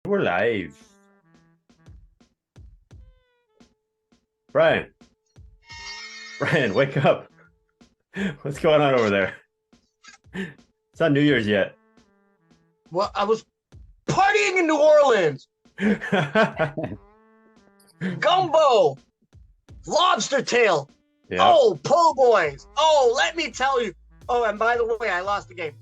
We're live. Brian, wake up. What's going on over there? It's not New Year's yet. Well, I was partying in New Orleans. Gumbo, lobster tail. Yeah. Oh, po' boys. Oh, let me tell you. Oh, and by the way, I lost the game.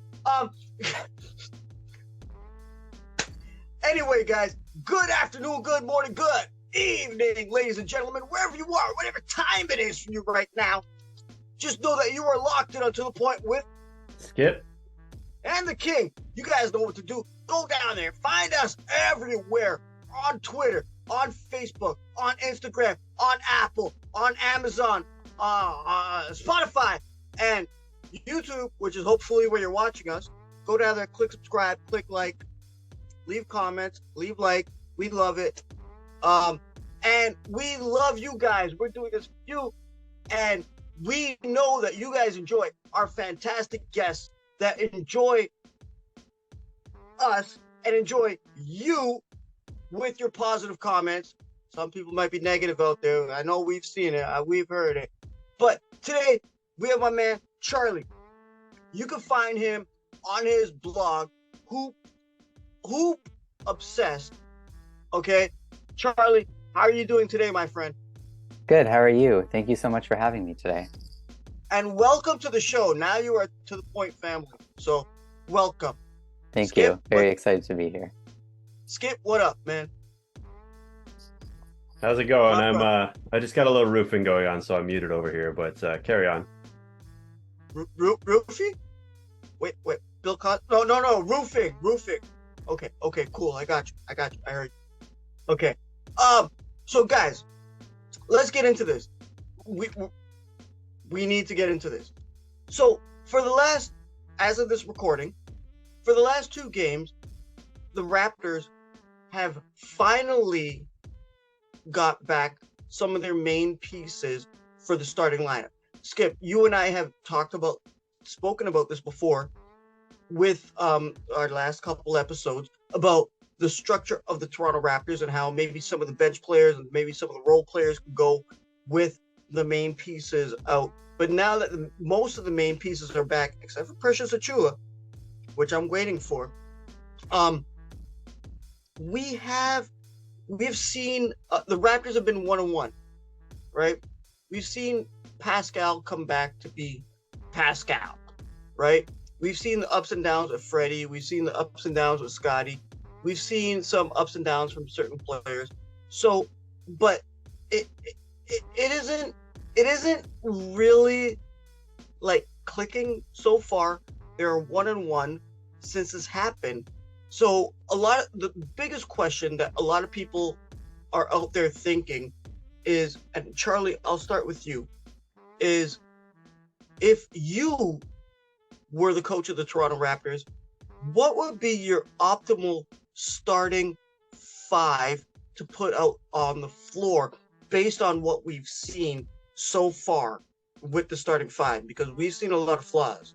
Anyway, guys, good afternoon, good morning, good evening, ladies and gentlemen, wherever you are, whatever time it is for you right now. Just know that you are locked in onto the point with Skip and the King. You guys know what to do. Go down there. Find us everywhere. On Twitter, on Facebook, on Instagram, on Apple, on Amazon, Spotify, and YouTube, which is hopefully where you're watching us. Go down there, click subscribe, click like, leave comments, leave like. We love it. And we love you guys. We're doing this for you. And we know that you guys enjoy our fantastic guests that enjoy us and enjoy you with your positive comments. Some people might be negative out there. I know we've seen it. We've heard it. But today, we have my man, Charlie. You can find him on his blog, Hoop Obsessed. Okay? Charlie, how are you doing today, my friend? Good. How are you? Thank you so much for having me today. And welcome to the show. Now you are to the Point family. So, welcome. Thank Skip, you. Very excited to be here. Skip, what up, man? how's it going? I just got a little roofing going on, so I'm muted over here, but carry on. Roofing? Wait. Bill Cosby? No. Roofing. Okay, cool. I got you. I heard you. Okay. So guys, let's get into this. We need to get into this. So as of this recording, for the last two games, the Raptors have finally got back some of their main pieces for the starting lineup. Skip, you and I have spoken about this before with our last couple episodes about the structure of the Toronto Raptors and how maybe some of the bench players and maybe some of the role players can go with the main pieces out. But now that most of the main pieces are back, except for Precious Achiuwa, which I'm waiting for, we've seen the Raptors have been 1-1, right? We've seen Pascal come back to be Pascal, right? We've seen the ups and downs of Freddie. We've seen the ups and downs with Scottie. We've seen some ups and downs from certain players. So, but it isn't really like clicking so far. They're 1-1 since this happened. So the biggest question that a lot of people are out there thinking is, and Charlie, I'll start with you, is if you were the coach of the Toronto Raptors, what would be your optimal starting five to put out on the floor based on what we've seen so far with the starting five? Because we've seen a lot of flaws.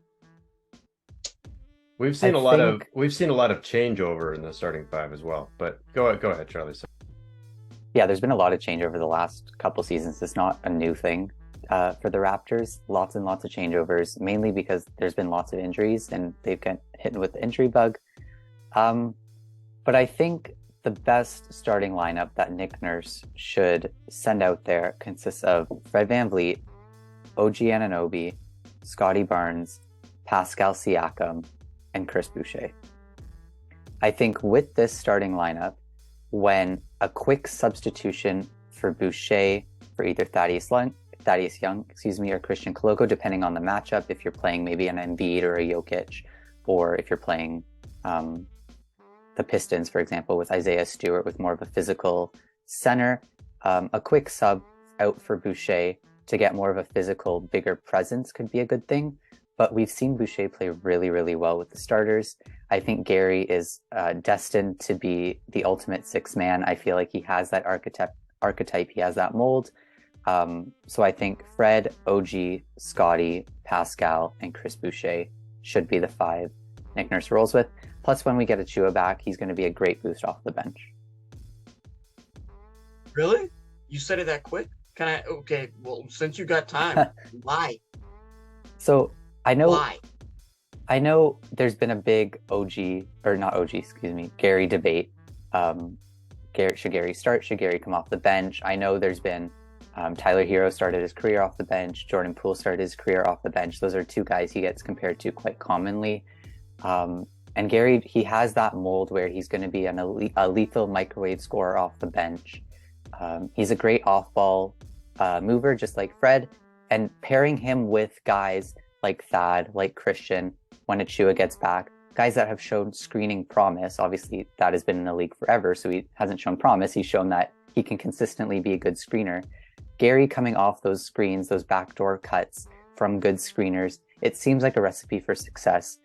We've seen a lot of changeover in the starting five as well. But go ahead, Charlie. Yeah, there's been a lot of change over the last couple seasons. It's not a new thing for the Raptors. Lots and lots of changeovers, mainly because there's been lots of injuries and they've got hit with the injury bug. But I think the best starting lineup that Nick Nurse should send out there consists of Fred VanVleet, OG Anunoby, Scottie Barnes, Pascal Siakam, and Chris Boucher. I think with this starting lineup, when a quick substitution for Boucher for either Thaddeus Young, or Christian Coloco, depending on the matchup, if you're playing maybe an Embiid or a Jokic, or if you're playing the Pistons, for example, with Isaiah Stewart with more of a physical center, a quick sub out for Boucher to get more of a physical, bigger presence could be a good thing. But we've seen Boucher play really, really well with the starters. I think Gary is destined to be the ultimate sixth man. I feel like he has that archetype. He has that mold. So I think Fred, OG, Scottie, Pascal, and Chris Boucher should be the five Nick Nurse rolls with. Plus, when we get Achua back, he's going to be a great boost off the bench. Really? You said it that quick? Can I? Okay, well, since you got time, why? So I know. Why? I know there's been a big Gary debate. Should Gary start? Should Gary come off the bench? I know there's been Tyler Hero started his career off the bench. Jordan Poole started his career off the bench. Those are two guys he gets compared to quite commonly. And Gary, he has that mold where he's going to be a lethal microwave scorer off the bench. He's a great off-ball mover, just like Fred. And pairing him with guys like Thad, like Christian, when Achua gets back, guys that have shown screening promise. Obviously, that has been in the league forever, so he hasn't shown promise. He's shown that he can consistently be a good screener. Gary coming off those screens, those backdoor cuts from good screeners, it seems like a recipe for success.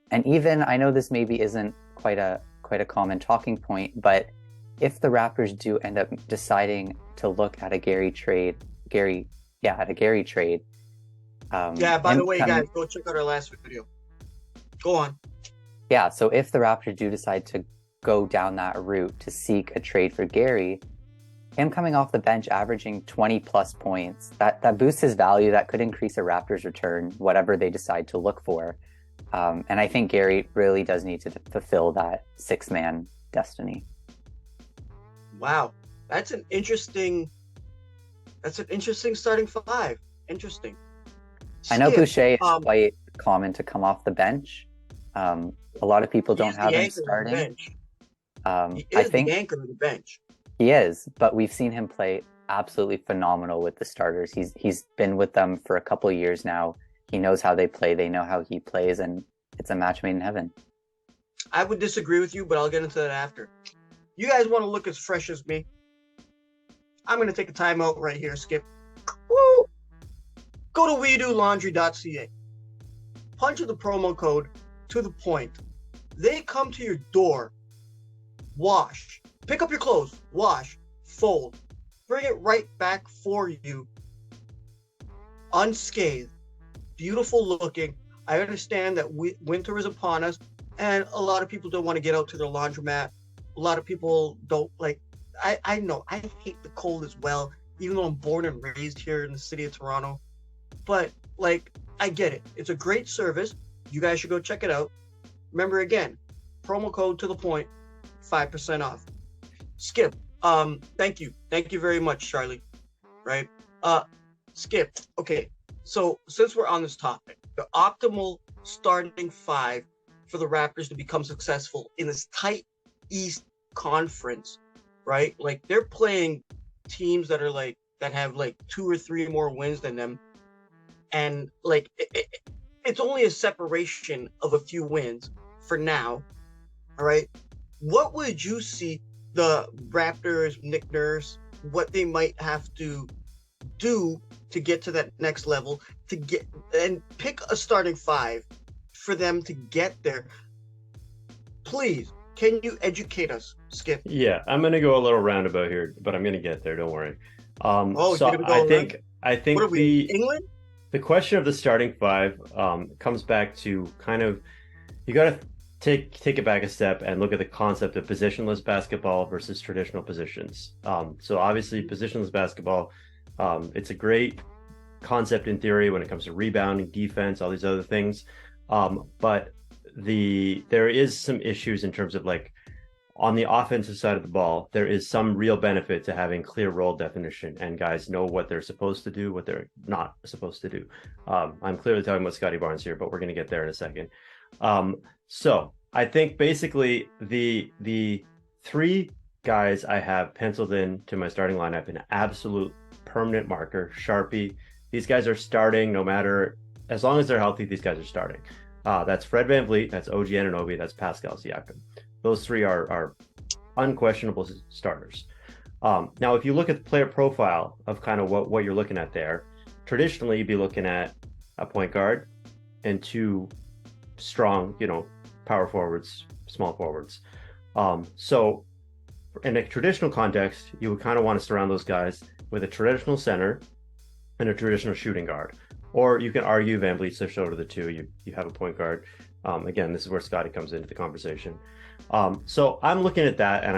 And even, I know this maybe isn't quite a common talking point, but if the Raptors do end up deciding to look at a Gary trade, by the way, guys, go check out our last video. Go on. Yeah, so if the Raptors do decide to go down that route to seek a trade for Gary, him coming off the bench averaging 20 plus points, that boosts his value. That could increase a Raptors return, whatever they decide to look for. And I think Gary really does need to fulfill that six-man destiny. Wow, that's an interesting starting five. Interesting. I know Boucher is quite common to come off the bench. A lot of people don't have him starting. He is the anchor of the bench. He is, but we've seen him play absolutely phenomenal with the starters. He's been with them for a couple of years now. He knows how they play. They know how he plays, and it's a match made in heaven. I would disagree with you, but I'll get into that after. You guys want to look as fresh as me? I'm going to take a timeout right here, Skip. Woo! Go to WeDoLaundry.ca. Punch in the promo code to the point. They come to your door, wash, pick up your clothes, wash, fold, bring it right back for you, unscathed, beautiful looking. I understand that winter is upon us, and a lot of people don't want to get out to their laundromat. A lot of people don't like. I know I hate the cold as well, even though I'm born and raised here in the city of Toronto. But like, I get it. It's a great service. You guys should go check it out. Remember, again, promo code to the point, 5% off. Skip, thank you very much, Charlie. Right, Skip. Okay, so since we're on this topic, the optimal starting five for the Raptors to become successful in this tight East Conference, right? Like, they're playing teams that have like 2 or 3 more wins than them, and like it's only a separation of a few wins for now. All right, what would you see the Raptors, Nick Nurse, what they might have to do to get to that next level, to get and pick a starting five for them to get there? Please, can you educate us, Skip? Yeah, I'm going to go a little roundabout here, but I'm going to get there. Don't worry. So I think what are we, England? The question of the starting five comes back to kind of, you got to take it back a step and look at the concept of positionless basketball versus traditional positions. So obviously, positionless basketball, it's a great concept in theory when it comes to rebounding, defense, all these other things. But there is some issues in terms of, like, on the offensive side of the ball, there is some real benefit to having clear role definition and guys know what they're supposed to do, what they're not supposed to do. I'm clearly talking about Scottie Barnes here, but we're going to get there in a second. So I think basically the 3 guys I have penciled in to my starting lineup in absolute permanent marker, Sharpie. These guys are starting no matter, as long as they're healthy, these guys are starting. That's Fred VanVleet, that's OG Anunoby, that's Pascal Siakam. Those 3 are unquestionable starters. Now, if you look at the player profile of kind of what you're looking at there, traditionally you'd be looking at a point guard and 2 strong, power forwards, small forwards. So in a traditional context, you would kind of want to surround those guys with a traditional center and a traditional shooting guard. Or you can argue VanVleet's the shoulder of the 2. You have a point guard. Again, this is where Scottie comes into the conversation. So I'm looking at that, and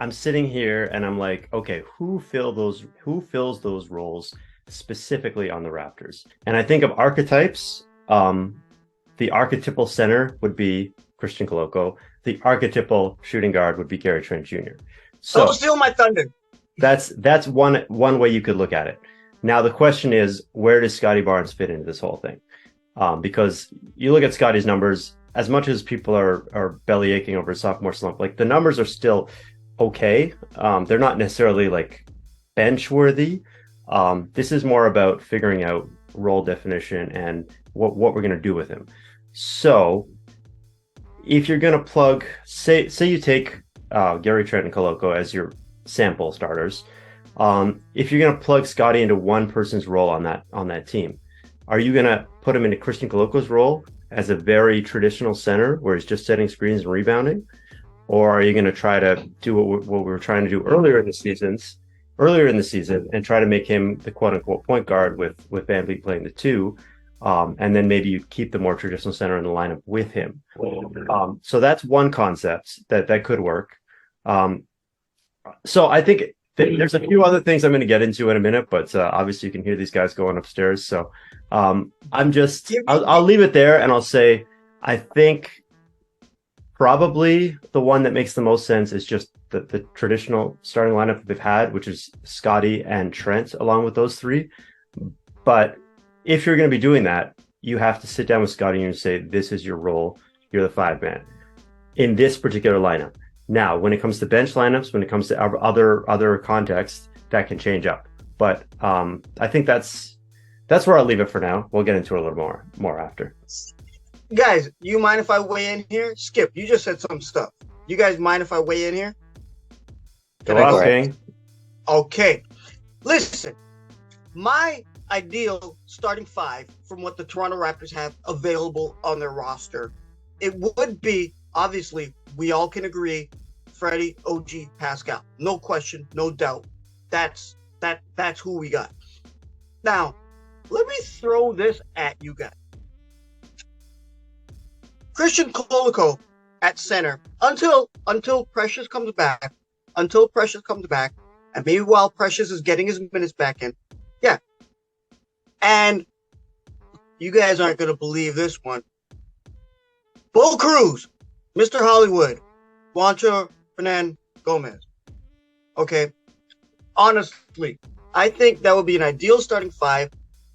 I'm sitting here, and I'm like, okay, who fills those roles specifically on the Raptors? And I think of archetypes. The archetypal center would be Christian Koloko. The archetypal shooting guard would be Gary Trent Jr. So don't steal my thunder. That's one way you could look at it. Now the question is, where does Scottie Barnes fit into this whole thing? Because you look at Scottie's numbers, as much as people are belly aching over his sophomore slump, like the numbers are still okay. They're not necessarily like bench worthy. This is more about figuring out role definition and what we're going to do with him. So if you're going to plug, say you take Gary Trent and Koloko as your sample starters, if you're going to plug Scottie into one person's role on that team, are you going to put him into Christian Koloko's role as a very traditional center where he's just setting screens and rebounding? Or are you going to try to do what we were trying to do earlier in the season and try to make him the quote unquote point guard with VanVleet playing the 2, and then maybe you keep the more traditional center in the lineup with him. So that's one concept that could work. So I think there's a few other things I'm going to get into in a minute, but obviously you can hear these guys going upstairs. So I'll leave it there, and I'll say I think probably the one that makes the most sense is just the traditional starting lineup that they've had, which is Scottie and Trent, along with those 3. But if you're going to be doing that, you have to sit down with Scottie and say, this is your role. You're the 5-man in this particular lineup. Now, when it comes to bench lineups, when it comes to other contexts, that can change up. But I think that's where I'll leave it for now. We'll get into it a little more after. Guys, you mind if I weigh in here? Skip, you just said some stuff. You guys mind if I weigh in here? Go on, King. Okay. Listen, my ideal starting 5 from what the Toronto Raptors have available on their roster, it would be, obviously, we all can agree, Freddie, OG, Pascal. No question, no doubt. That's who we got. Now, let me throw this at you guys. Christian Koloko at center until Precious comes back, and maybe while Precious is getting his minutes back in. Yeah. And you guys aren't going to believe this one. Bo Cruz, Mr. Hollywood, Juancho Fernan Gomez. Okay. Honestly, I think that would be an ideal starting 5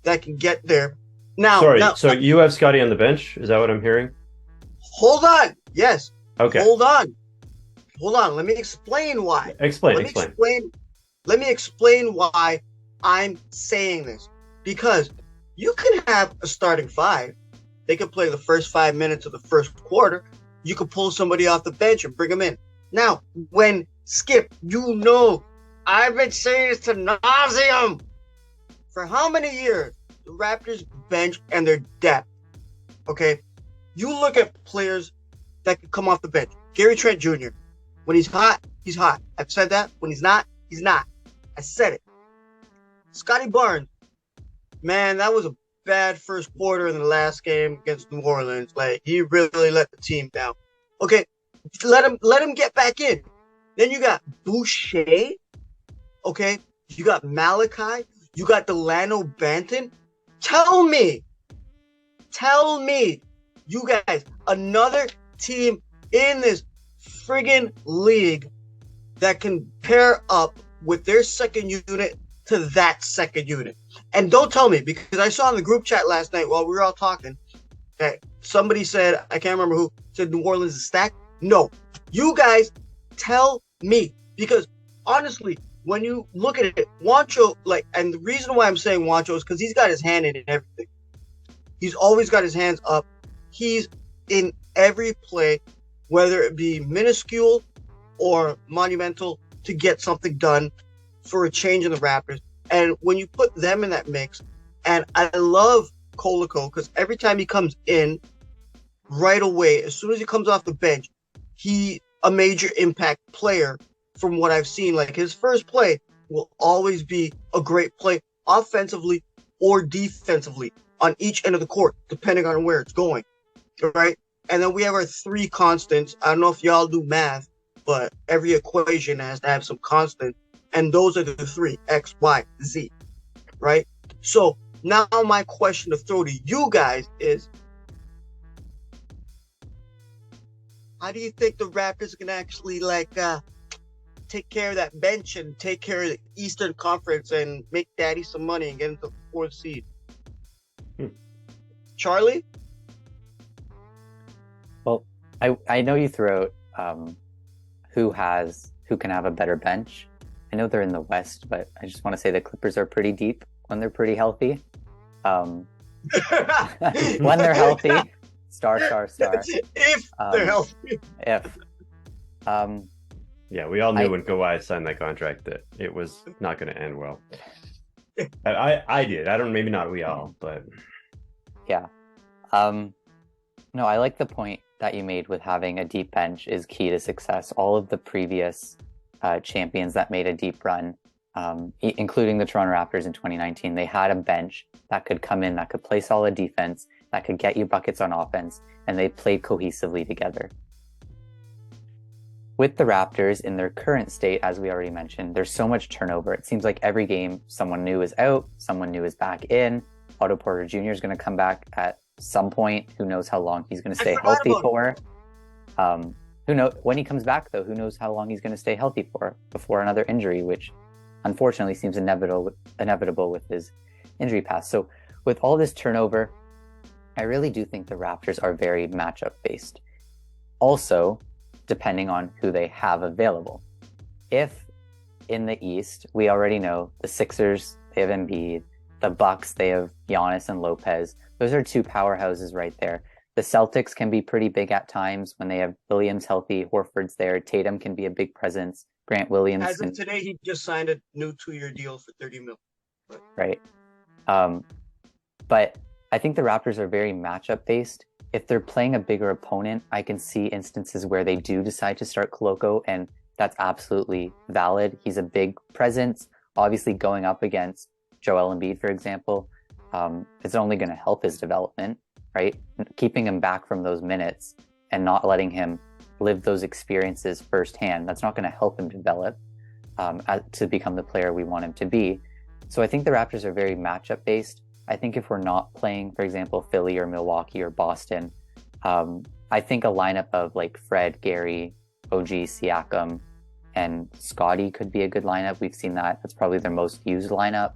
that can get there. Now, so you have Scottie on the bench? Is that what I'm hearing? Hold on. Yes. Okay. Hold on. Let me explain why. Explain. Let me explain why I'm saying this. Because you can have a starting 5. They could play the first 5 minutes of the first quarter. You could pull somebody off the bench and bring them in. Now, when Skip, I've been saying this to nauseum. For how many years? The Raptors bench and their depth. Okay? You look at players that can come off the bench. Gary Trent Jr. When he's hot, he's hot. I've said that. When he's not, he's not. I said it. Scottie Barnes. Man, that was a bad first quarter in the last game against New Orleans. Like, he really let the team down. Okay, let him get back in. Then you got Boucher. Okay, you got Malachi. You got Delano Banton. Tell me, you guys, another team in this friggin' league that can pair up with their second unit to that second unit. And don't tell me, because I saw in the group chat last night while we were all talking that somebody said, I can't remember who, said New Orleans is stacked. No, you guys tell me, because honestly, when you look at it, Juancho, and the reason why I'm saying Juancho is because he's got his hand in everything. He's always got his hands up. He's in every play, whether it be minuscule or monumental, to get something done for a change in the Raptors. And when you put them in that mix, and I love Koloko because every time he comes in, right away, as soon as he comes off the bench, he a major impact player from what I've seen. Like, his first play will always be a great play offensively or defensively on each end of the court, depending on where it's going. right? And then we have our three constants. I don't know if y'all do math, but every equation has to have some constant, and those are the three: X, Y, Z, right? So now my question to throw to you guys is, how do you think the Raptors can actually take care of that bench and take care of the Eastern Conference and make daddy some money and get into the fourth seed? Charlie? Well, I know you threw out who can have a better bench. I know they're in the West, but I just want to say the Clippers are pretty deep when they're pretty healthy. When they're healthy, star. If they're healthy. If. Yeah, we all knew when Kawhi signed that contract that it was not going to end well. I did. I don't. Maybe not we all, but yeah. No, I like the point that you made with having a deep bench is key to success. All of the previous champions that made a deep run, including the Toronto Raptors in 2019, they had a bench that could come in, that could play solid defense, that could get you buckets on offense, and they played cohesively together. With the Raptors in their current state, as we already mentioned, there's so much turnover. It seems like every game someone new is out, someone new is back in. Otto Porter Jr. is going to come back at some point. Who knows how long he's going to stay healthy for? Who knows when he comes back, though? Who knows how long he's going to stay healthy for before another injury, which unfortunately seems inevitable with his injury past. So with all this turnover, I really do think the Raptors are very matchup based. Also, depending on who they have available. If in the East, we already know the Sixers, they have Embiid, the Bucks, they have Giannis and Lopez. Those are two powerhouses right there. The Celtics can be pretty big at times when they have Williams healthy, Horford's there, Tatum can be a big presence, Grant Williams. As of today, he just signed a new 2-year deal for $30 million. Right. But I think the Raptors are very matchup based. If they're playing a bigger opponent, I can see instances where they do decide to start Koloko, and that's absolutely valid. He's a big presence. Obviously, going up against Joel Embiid, for example, it's only going to help his development, right? Keeping him back from those minutes and not letting him live those experiences firsthand, that's not going to help him develop to become the player we want him to be. So I think the Raptors are very matchup based. I think if we're not playing, for example, Philly or Milwaukee or Boston, I think a lineup of like Fred, Gary, OG, Siakam, and Scottie could be a good lineup. We've seen that. That's probably their most used lineup.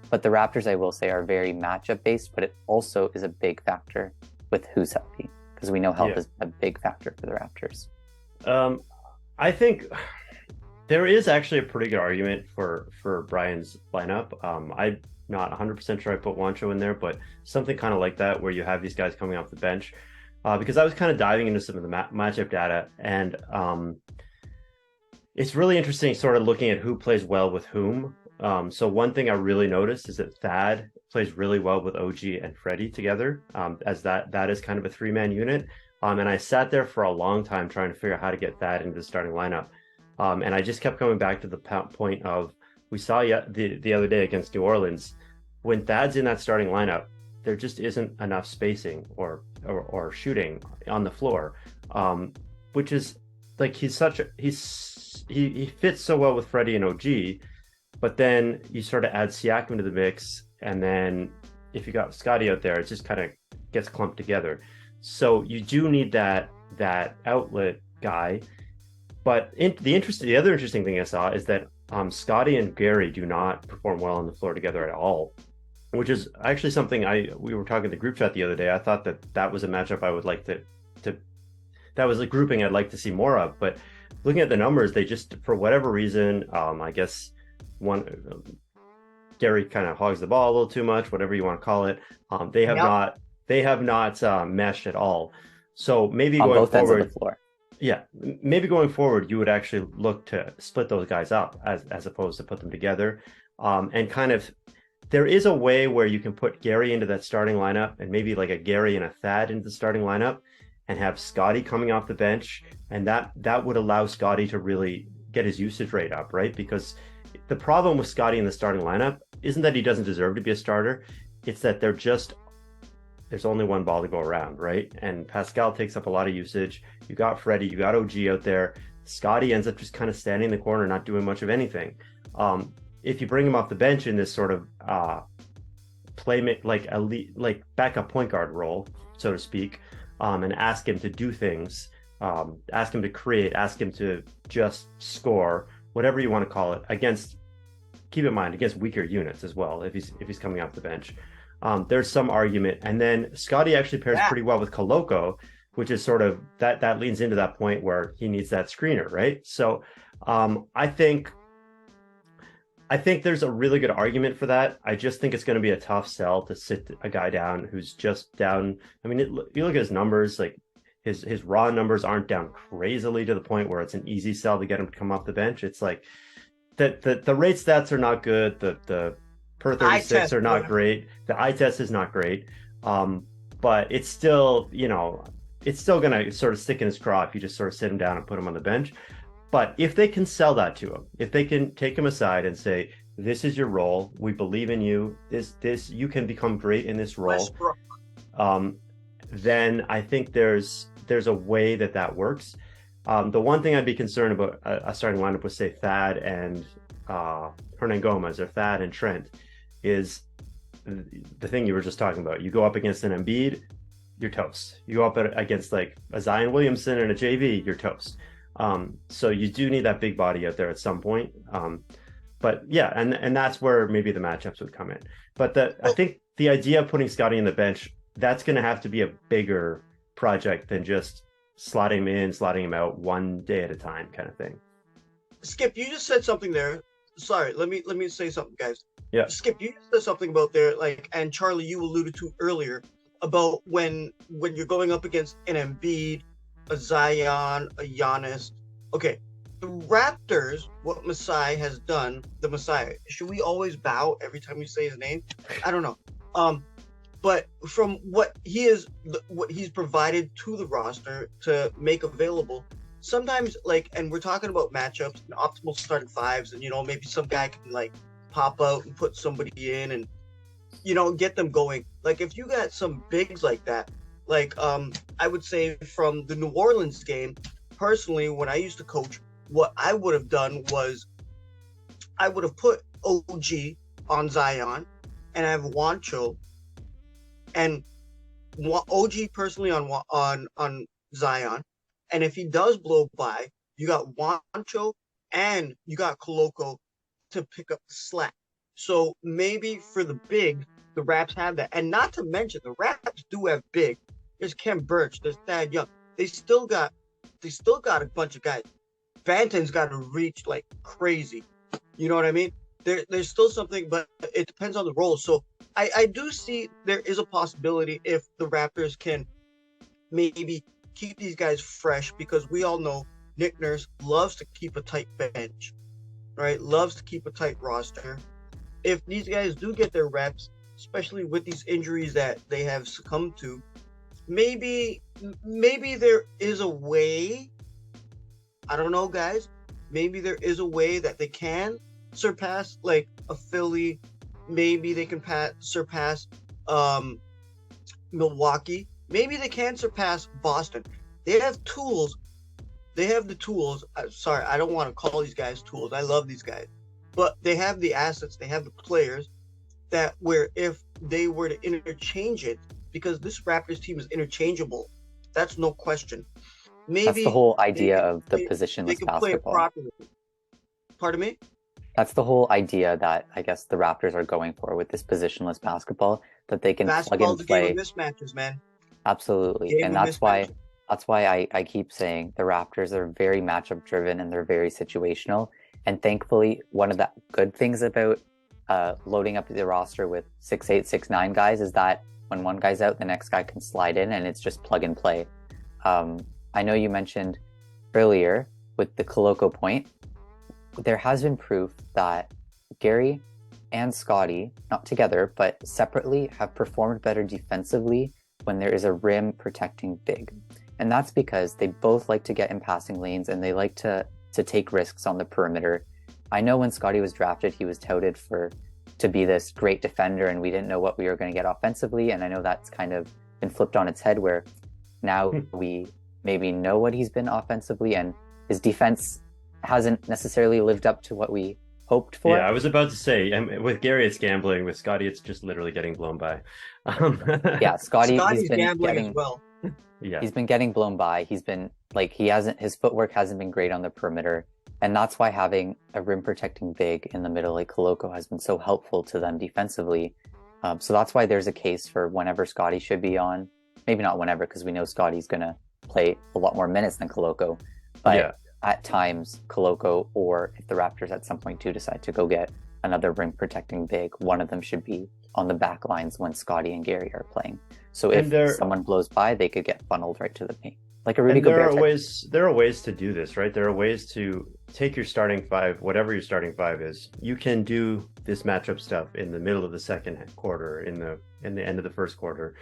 But the Raptors, I will say, are very matchup based, but it also is a big factor with who's healthy, because we know health is a big factor for the Raptors. I think there is actually a pretty good argument for Brian's lineup. I'm not 100% sure I put Juancho in there, but something kind of like that, where you have these guys coming off the bench. Because I was kind of diving into some of the matchup data, and it's really interesting sort of looking at who plays well with whom. So one thing I really noticed is that Thad plays really well with OG and Freddie together, as that is kind of a three-man unit. And I sat there for a long time trying to figure out how to get Thad into the starting lineup. And I just kept coming back to the point of, we saw the other day against New Orleans, when Thad's in that starting lineup, there just isn't enough spacing or shooting on the floor, which is like he fits so well with Freddie and OG, but then you sort of add Siakam to the mix, and then if you got Scottie out there, it just kind of gets clumped together. So you do need that outlet guy. But the other interesting thing I saw is that Scottie and Gary do not perform well on the floor together at all, which is actually something we were talking in the group chat the other day. I thought that was a matchup I would like to that was a grouping I'd like to see more of. But looking at the numbers, they just, for whatever reason, I guess Gary kind of hogs the ball a little too much, whatever you want to call it. They have not meshed at all. So maybe on going both forward, ends of the floor. Yeah, maybe going forward, you would actually look to split those guys up as opposed to put them together. And kind of, there is a way where you can put Gary into that starting lineup, and maybe like a Gary and a Thad into the starting lineup, and have Scottie coming off the bench, and that would allow Scottie to really get his usage rate up, right? Because the problem with Scottie in the starting lineup isn't that he doesn't deserve to be a starter; it's that they're just there's only one ball to go around, right? And Pascal takes up a lot of usage. You got Freddie, you got OG out there. Scottie ends up just kind of standing in the corner, not doing much of anything. If you bring him off the bench in this sort of playmate, like elite, like backup point guard role, so to speak, and ask him to do things, ask him to create, ask him to just score, whatever you want to call it, against, keep in mind, against weaker units as well, if he's coming off the bench. There's some argument. And then Scottie actually pairs pretty well with Koloko, which is sort of that leans into that point where he needs that screener, right? So I think there's a really good argument for that. I just think it's going to be a tough sell to sit a guy down who's just down. I mean, you look at his numbers, like his raw numbers aren't down crazily to the point where it's an easy sell to get him to come off the bench. It's like the rate stats are not good. The per 36 are not great. The eye test is not great. But it's still, it's still going to sort of stick in his craw if you just sort of sit him down and put him on the bench. But if they can sell that to him, if they can take him aside and say, this is your role, we believe in you, this you can become great in this role, then I think there's a way that works. The one thing I'd be concerned about a starting lineup with, say, Thad and Hernan Gomez, or Thad and Trent, is the thing you were just talking about. You go up against an Embiid, you're toast. You go up against like a Zion Williamson and a JV, you're toast. So you do need that big body out there at some point. But yeah, and that's where maybe the matchups would come in. But I think the idea of putting Scottie on the bench, that's going to have to be a bigger project than just slotting him in, slotting him out one day at a time kind of thing. Skip, you just said something there. Sorry, let me say something, guys. Yeah. Skip, you just said something about there, like, and Charlie, you alluded to earlier about when you're going up against an Embiid, a Zion, a Giannis. Okay, the Raptors, what Masai has done, the Messiah, should we always bow every time we say his name? I don't know. But from what he's provided to the roster to make available, sometimes, like, and we're talking about matchups and optimal starting fives, and maybe some guy can like pop out and put somebody in and get them going. Like, if you got some bigs like that, like I would say from the New Orleans game, personally, when I used to coach, what I would have done was I would have put OG on Zion and have Juancho and OG personally on Zion. And if he does blow by, you got Juancho and you got Koloko to pick up the slack. So maybe for the big, the Raps have that. And not to mention, the Raps do have big. There's Kem Birch, there's Thad Young. They still got a bunch of guys. Banton's got to reach like crazy. You know what I mean? There's still something, but it depends on the role. So I do see there is a possibility if the Raptors can maybe keep these guys fresh, because we all know Nick Nurse loves to keep a tight bench, right? Loves to keep a tight roster. If these guys do get their reps, especially with these injuries that they have succumbed to, maybe there is a way. I don't know, guys. Maybe there is a way that they can surpass like a Philly. Maybe they can surpass Milwaukee. Maybe they can surpass Boston. They have tools. They have the tools. Sorry, I don't want to call these guys tools. I love these guys. But they have the assets. They have the players that where if they were to interchange it, because this Raptors team is interchangeable. That's no question. Maybe that's the whole idea of the positionless they can play it basketball. Properly. Pardon me? That's the whole idea that I guess the Raptors are going for with this positionless basketball, that they can plug and play. Game of mismatches, man. Absolutely. Game and of that's why I keep saying the Raptors are very matchup driven and they're very situational. And thankfully, one of the good things about loading up the roster with 6'8", 6'9" guys is that when one guy's out, the next guy can slide in and it's just plug and play. I know you mentioned earlier with the Koloko point, there has been proof that Gary and Scottie, not together, but separately, have performed better defensively when there is a rim protecting big. And that's because they both like to get in passing lanes and they like to take risks on the perimeter. I know when Scottie was drafted, he was touted for to be this great defender, and we didn't know what we were going to get offensively. And I know that's kind of been flipped on its head, where now we maybe know what he's been offensively, and his defense hasn't necessarily lived up to what we hoped for. Yeah, I was about to say, with Gary, it's gambling. With Scottie, it's just literally getting blown by. Yeah, Scottie, Scottie's he's been gambling getting, as well. Yeah, he's been getting blown by. He's been like, his footwork hasn't been great on the perimeter. And that's why having a rim protecting big in the middle like Koloko has been so helpful to them defensively. So that's why there's a case for whenever Scottie should be on. Maybe not whenever, because we know Scottie's going to play a lot more minutes than Koloko. But at times, Koloko, or if the Raptors at some point do decide to go get another rim protecting big, one of them should be on the back lines when Scottie and Gary are playing. So if someone blows by, they could get funneled right to the paint. Like a Rudy Gobert. There are ways to do this, right? There are ways to take your starting five, whatever your starting five is. You can do this matchup stuff in the middle of the second quarter, in the end of the first quarter.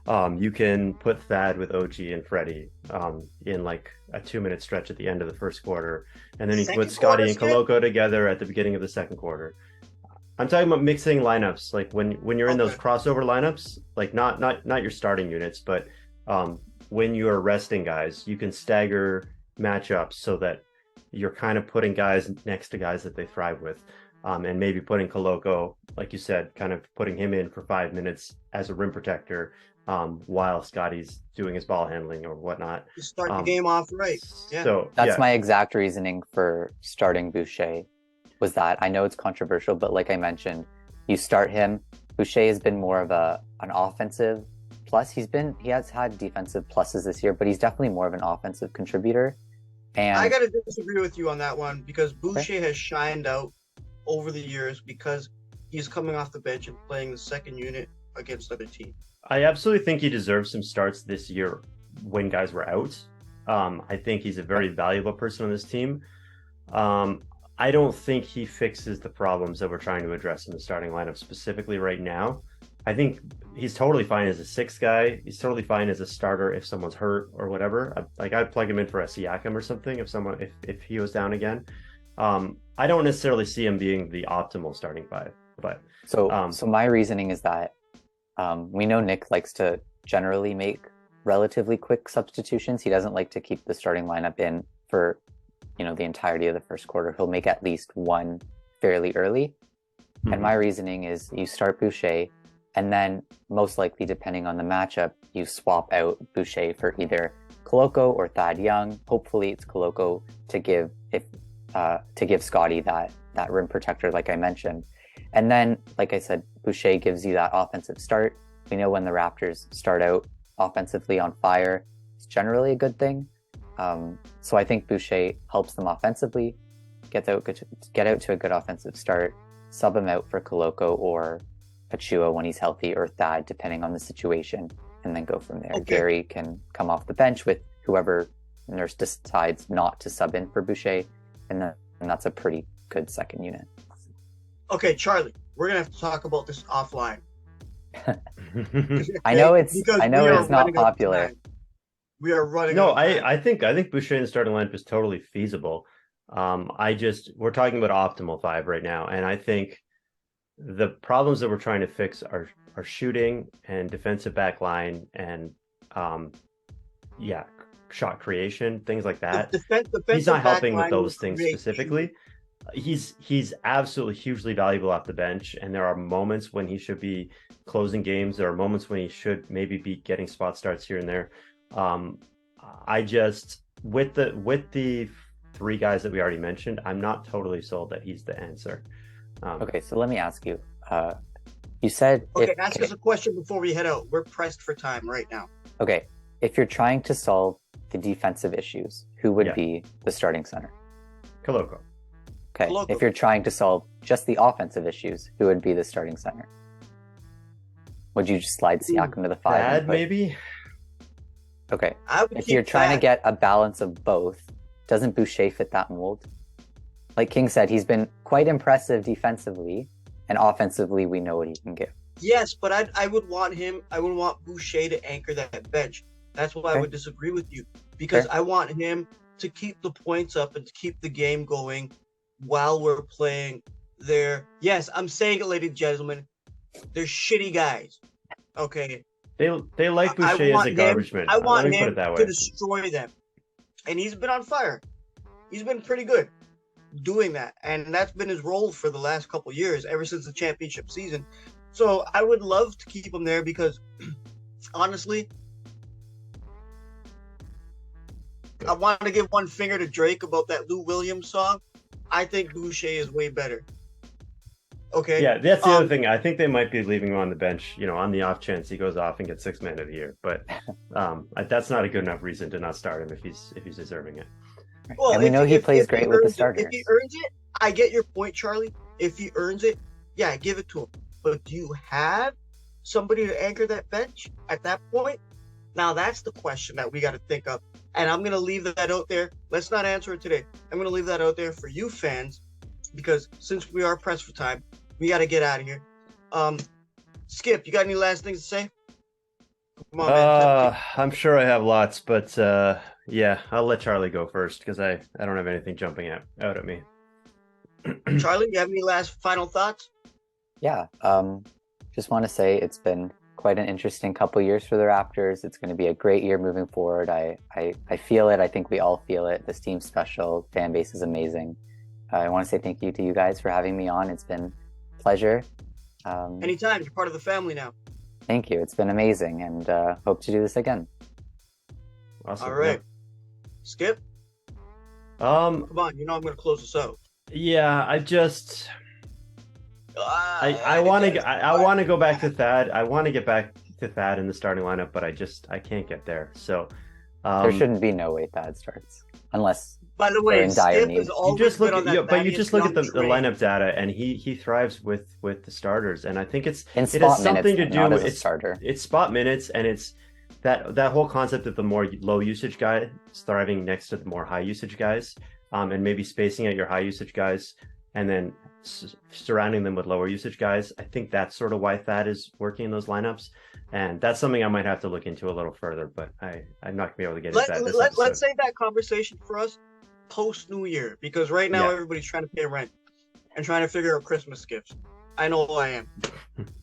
You can put Thad with OG and Freddie in like a 2-minute stretch at the end of the first quarter, and then you can put Scottie and Koloko together at the beginning of the second quarter. I'm talking about mixing lineups, like when you're in those crossover lineups, like not your starting units, but when you're resting guys, you can stagger matchups so that you're kind of putting guys next to guys that they thrive with, and maybe putting Koloko, like you said, kind of putting him in for 5 minutes as a rim protector, while Scottie's doing his ball handling or whatnot. You start the game off right. Yeah. So that's my exact reasoning for starting Boucher. Was that I know it's controversial, but like I mentioned, you start him. Boucher has been more of an offensive plus. He has had defensive pluses this year, but he's definitely more of an offensive contributor. And I gotta disagree with you on that one, because Boucher has shined out over the years because he's coming off the bench and playing the second unit against other teams. I absolutely think he deserves some starts this year when guys were out. I think he's a very valuable person on this team. I don't think he fixes the problems that we're trying to address in the starting lineup specifically right now. I think he's totally fine as a sixth guy. He's totally fine as a starter if someone's hurt or whatever. I'd plug him in for a Siakam or something if he was down again. I don't necessarily see him being the optimal starting five. But so my reasoning is that we know Nick likes to generally make relatively quick substitutions. He doesn't like to keep the starting lineup in for the entirety of the first quarter. He'll make at least one fairly early. Mm-hmm. And my reasoning is you start Boucher, and then most likely, depending on the matchup, you swap out Boucher for either Koloko or Thad Young. Hopefully it's Koloko to give Scottie that rim protector, like I mentioned. And then, like I said, Boucher gives you that offensive start. We know when the Raptors start out offensively on fire, it's generally a good thing. So I think Boucher helps them offensively, get out to a good offensive start, sub him out for Koloko or Achua when he's healthy, or Thad, depending on the situation, and then go from there. Okay. Gary can come off the bench with whoever nurse decides not to sub in for Boucher, and that's a pretty good second unit. Okay, Charlie, we're gonna have to talk about this offline. I know it's not popular. We are running. No, I think Boucher in the starting lineup is totally feasible. We're talking about optimal five right now, and I think the problems that we're trying to fix are shooting and defensive back line and shot creation, things like that. He's not helping with those things specifically. He's absolutely hugely valuable off the bench, and there are moments when he should be closing games. There are moments when he should maybe be getting spot starts here and there. With the three guys that we already mentioned, I'm not totally sold that he's the answer. Okay, so let me ask you. You said ask us a question before we head out. We're pressed for time right now. Okay, if you're trying to solve the defensive issues, who would be the starting center? Koloko. Okay, if you're trying to solve just the offensive issues, who would be the starting center? Would you just slide Siakam to the five? Thad, maybe? Okay, if you're trying to get a balance of both, doesn't Boucher fit that mold? Like King said, he's been quite impressive defensively, and offensively, we know what he can give. Yes, but I would want Boucher to anchor that bench. That's why I would disagree with you, because I want him to keep the points up and to keep the game going while we're playing Yes, I'm saying it, ladies and gentlemen, they're shitty guys. Okay. They like Boucher as a garbage man. I Let want me put him it that to way. destroy them. And he's been on fire. He's been pretty good doing that. And that's been his role for the last couple of years, ever since the championship season. So I would love to keep him there because, honestly, I want to give one finger to Drake about that Lou Williams song. I think Boucher is way better. Okay. Yeah, that's the other thing. I think they might be leaving him on the bench, on the off chance he goes off and gets 6th man of the year. But that's not a good enough reason to not start him if he's deserving it. Well, and we know he plays great with the starters. If he earns it, I get your point, Charlie. If he earns it, yeah, give it to him. But do you have somebody to anchor that bench at that point? Now that's the question that we got to think of. And I'm going to leave that out there. Let's not answer it today. I'm going to leave that out there for you fans, because since we are pressed for time, we got to get out of here. Skip, you got any last things to say? Come on, man. I'm sure I have lots, but yeah, I'll let Charlie go first because I don't have anything jumping out at me. Charlie, you have any last final thoughts? Yeah, just want to say it's been quite an interesting couple years for the Raptors. It's going to be a great year moving forward. I feel it. I think we all feel it. This team's special. Fan base is amazing. I want to say thank you to you guys for having me on. It's been a pleasure. Anytime. You're part of the family now. Thank you. It's been amazing, and hope to do this again. Awesome. All right. Yeah. Skip? Come on. I'm going to close this out. Yeah, I want to go back to Thad. I want to get back to Thad in the starting lineup, but I can't get there. So there shouldn't be no way Thad starts unless. By the way, Skip is you just look at the lineup data, and he thrives with the starters, and I think it has something to do with it's spot minutes, and it's that whole concept of the more low usage guy thriving next to the more high usage guys, and maybe spacing out your high usage guys, and then surrounding them with lower usage guys. I think that's sort of why Thad is working in those lineups, and that's something I might have to look into a little further. But I'm not gonna be able to get into that. Let's save that conversation for us post New Year, because right now everybody's trying to pay rent and trying to figure out Christmas gifts. I know I am.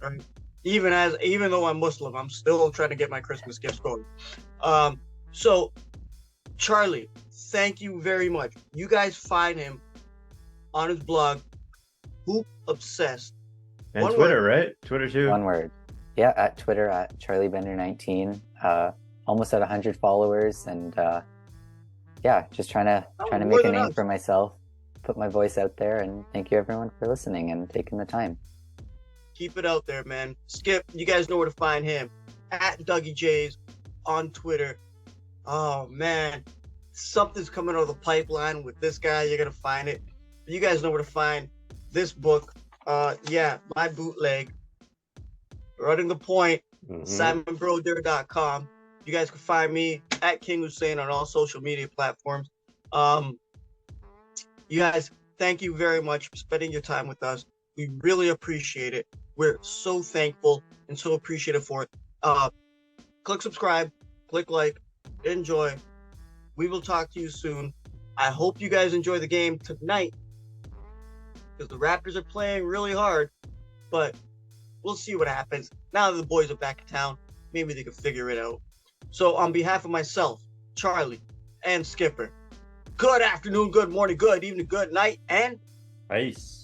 Right? Even though I'm Muslim, I'm still trying to get my Christmas gifts going. So Charlie, thank you very much. You guys find him on his blog, Hoop Obsessed. And one Twitter, word. Right? Twitter too. One word. Yeah, at Twitter at CharlieBender19. Almost at 100 followers, and yeah, just trying to make a name for myself, put my voice out there, and thank you everyone for listening and taking the time. Keep it out there, man. Skip, you guys know where to find him. At Dougie J's on Twitter. Oh man, something's coming out of the pipeline with this guy. You're gonna find it. You guys know where to find this book. My bootleg. Running the Point. SimonBroder.com. You guys can find me at King Hussein on all social media platforms. You guys, thank you very much for spending your time with us. We really appreciate it. We're so thankful and so appreciative for it. Click subscribe, click like, enjoy. We will talk to you soon. I hope you guys enjoy the game tonight, because the Raptors are playing really hard, but we'll see what happens. Now that the boys are back in town, maybe they can figure it out. So on behalf of myself, Charlie, and Skipper, good afternoon, good morning, good evening, good night, and peace.